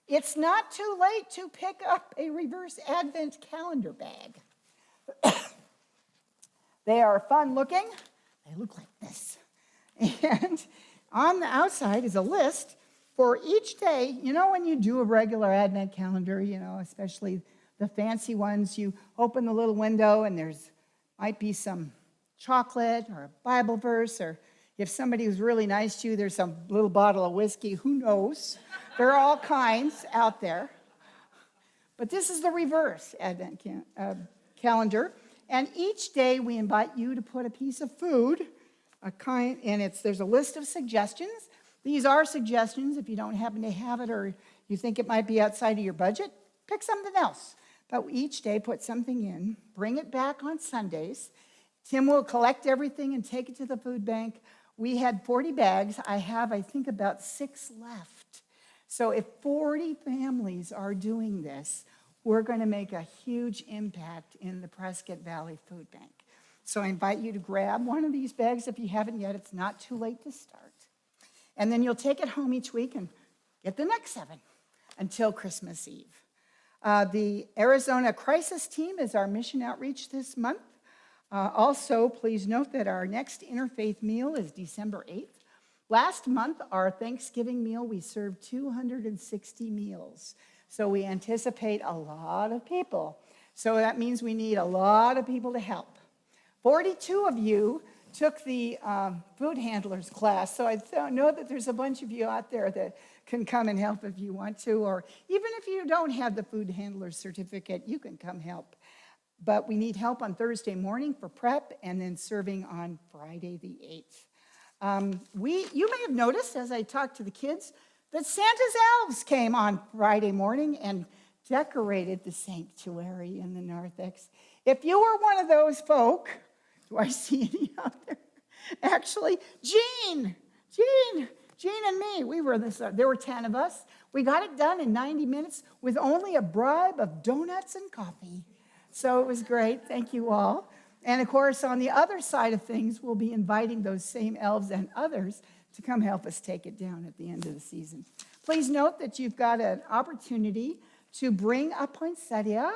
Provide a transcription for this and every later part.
It's not too late to pick up a reverse Advent calendar bag. They are fun looking. They look like this. And on the outside is a list for each day. You know, when you do a regular Advent calendar, especially the fancy ones, you open the little window and there's might be some chocolate or a Bible verse, or if somebody was really nice to you, there's some little bottle of whiskey. Who knows? There are all kinds out there. But this is the reverse Advent calendar. And each day we invite you to put a piece of food, and there's a list of suggestions. These are suggestions. If you don't happen to have it or you think it might be outside of your budget, pick something else. But each day put something in, bring it back on Sundays. Tim will collect everything and take it to the food bank. We had 40 bags. I have, I think, about 6 left. So if 40 families are doing this, we're going to make a huge impact in the Prescott Valley Food Bank. So I invite you to grab one of these bags if you haven't yet. It's not too late to start. And then you'll take it home each week and get the next 7 until Christmas Eve. The Arizona Crisis Team is our mission outreach this month. Also, please note that our next interfaith meal is December 8th. Last month, our Thanksgiving meal, we served 260 meals. So we anticipate a lot of people. So that means we need a lot of people to help. 42 of you took the food handlers class, so I know that there's a bunch of you out there that can come and help if you want to, or even if you don't have the food handler certificate, you can come help. But we need help on Thursday morning for prep and then serving on Friday the 8th. You may have noticed as I talked to the kids that Santa's elves came on Friday morning and decorated the sanctuary in the narthex. If you were one of those folk, do I see any out there? Actually, Jean and me, there were 10 of us. We got it done in 90 minutes with only a bribe of donuts and coffee. So it was great. Thank you all. And of course, on the other side of things, we'll be inviting those same elves and others to come help us take it down at the end of the season. Please note that you've got an opportunity to bring a poinsettia,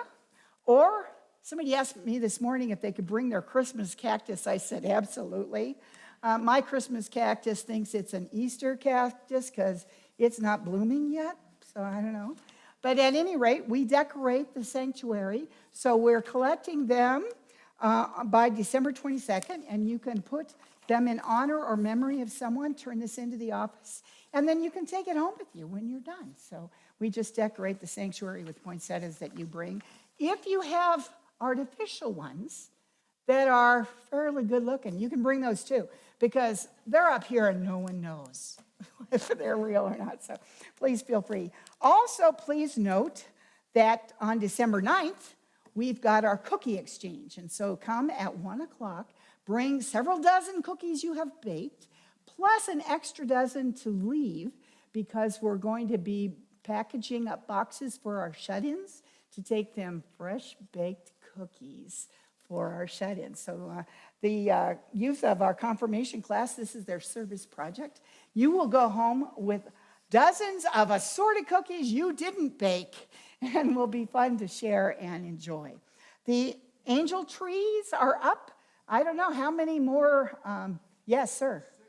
or somebody asked me this morning if they could bring their Christmas cactus. I said, absolutely. My Christmas cactus thinks it's an Easter cactus because it's not blooming yet, so I don't know. But at any rate, we decorate the sanctuary, so we're collecting them by December 22nd, and you can put them in honor or memory of someone, turn this into the office, and then you can take it home with you when you're done. So we just decorate the sanctuary with poinsettias that you bring. If you have artificial ones that are fairly good looking, you can bring those too, because they're up here and no one knows if they're real or not, so please feel free. Also, please note that on December 9th, we've got our cookie exchange, and so come at 1 o'clock, bring several dozen cookies you have baked, plus an extra dozen to leave, because we're going to be packaging up boxes for our shut-ins to take them fresh baked cookies for our shut-ins. So the youth of our confirmation class, this is their service project. You will go home with dozens of assorted cookies you didn't bake, and will be fun to share and enjoy. The angel trees are up. I don't know how many more. Yes, sir. 6.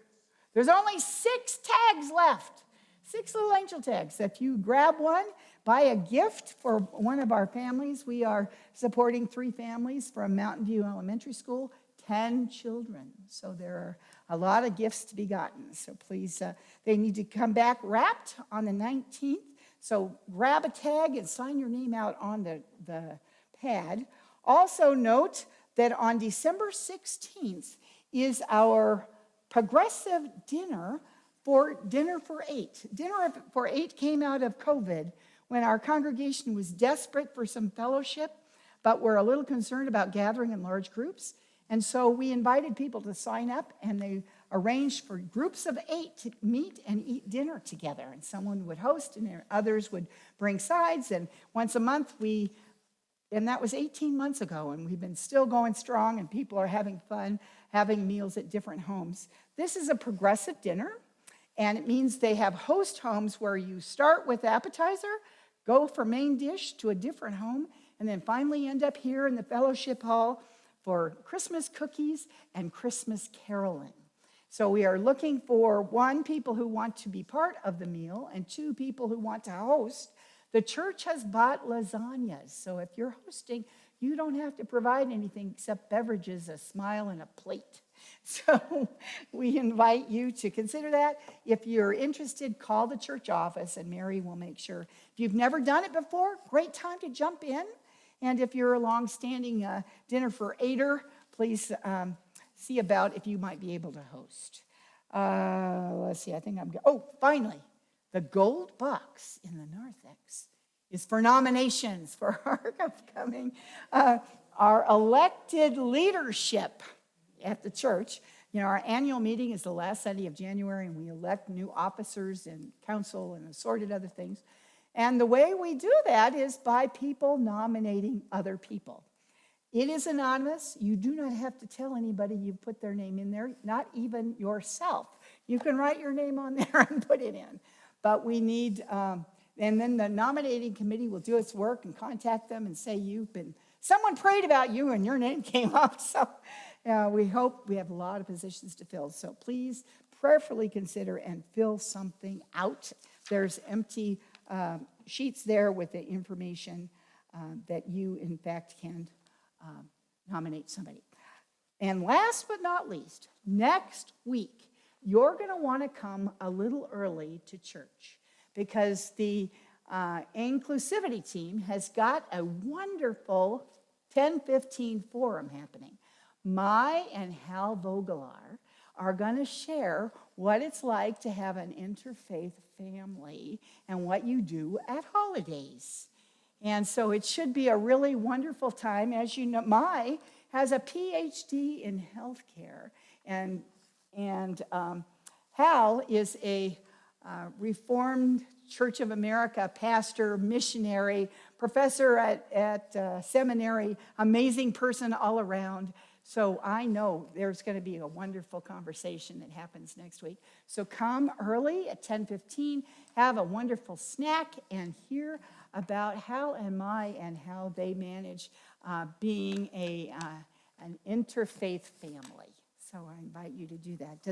There's only 6 tags left. 6 little angel tags. If you grab one, buy a gift for one of our families. We are supporting 3 families from Mountain View Elementary School, 10 children. So there are a lot of gifts to be gotten. So please, they need to come back wrapped on the 19th. So grab a tag and sign your name out on the pad. Also note that on December 16th is our progressive dinner for 8. Dinner for 8 came out of COVID when our congregation was desperate for some fellowship, but we're a little concerned about gathering in large groups. And so we invited people to sign up, and they arranged for groups of 8 to meet and eat dinner together. And someone would host, and others would bring sides. And once a month, and that was 18 months ago, and we've been still going strong, and people are having fun having meals at different homes. This is a progressive dinner, And it means they have host homes where you start with appetizer, go for main dish to a different home, and then finally end up here in the fellowship hall for Christmas cookies and Christmas caroling. So we are looking for 1, people who want to be part of the meal, and 2, people who want to host. The church has bought lasagnas, so if you're hosting, you don't have to provide anything except beverages, a smile, and a plate. So we invite you to consider that. If you're interested, call the church office, and Mary will make sure. If you've never done it before, great time to jump in. And if you're a long-standing dinner for 8er, please see about if you might be able to host. Let's see, I think finally, the gold box in the narthex is for nominations for our upcoming, our elected leadership at the church. You know, our annual meeting is the last Sunday of January, and we elect new officers and council and assorted other things. And the way we do that is by people nominating other people. It is anonymous. You do not have to tell anybody you put their name in there, not even yourself. You can write your name on there and put it in. But we need, and then the nominating committee will do its work and contact them and say someone prayed about you and your name came up. So we hope we have a lot of positions to fill. So please prayerfully consider and fill something out. There's empty sheets there with the information that you, in fact, can nominate somebody. And last but not least, next week, you're going to want to come a little early to church because the inclusivity team has got a wonderful 10:15 forum happening. Mai and Hal Vogelaar are going to share what it's like to have an interfaith family and what you do at holidays. And so it should be a really wonderful time. As you know, Mai has a PhD in healthcare, and Hal is a Reformed Church of America pastor, missionary, professor at seminary, amazing person all around. So I know there's going to be a wonderful conversation that happens next week. So come early at 10:15, have a wonderful snack, and hear about Hal and Mai and how they manage being an interfaith family. So I invite you to do that.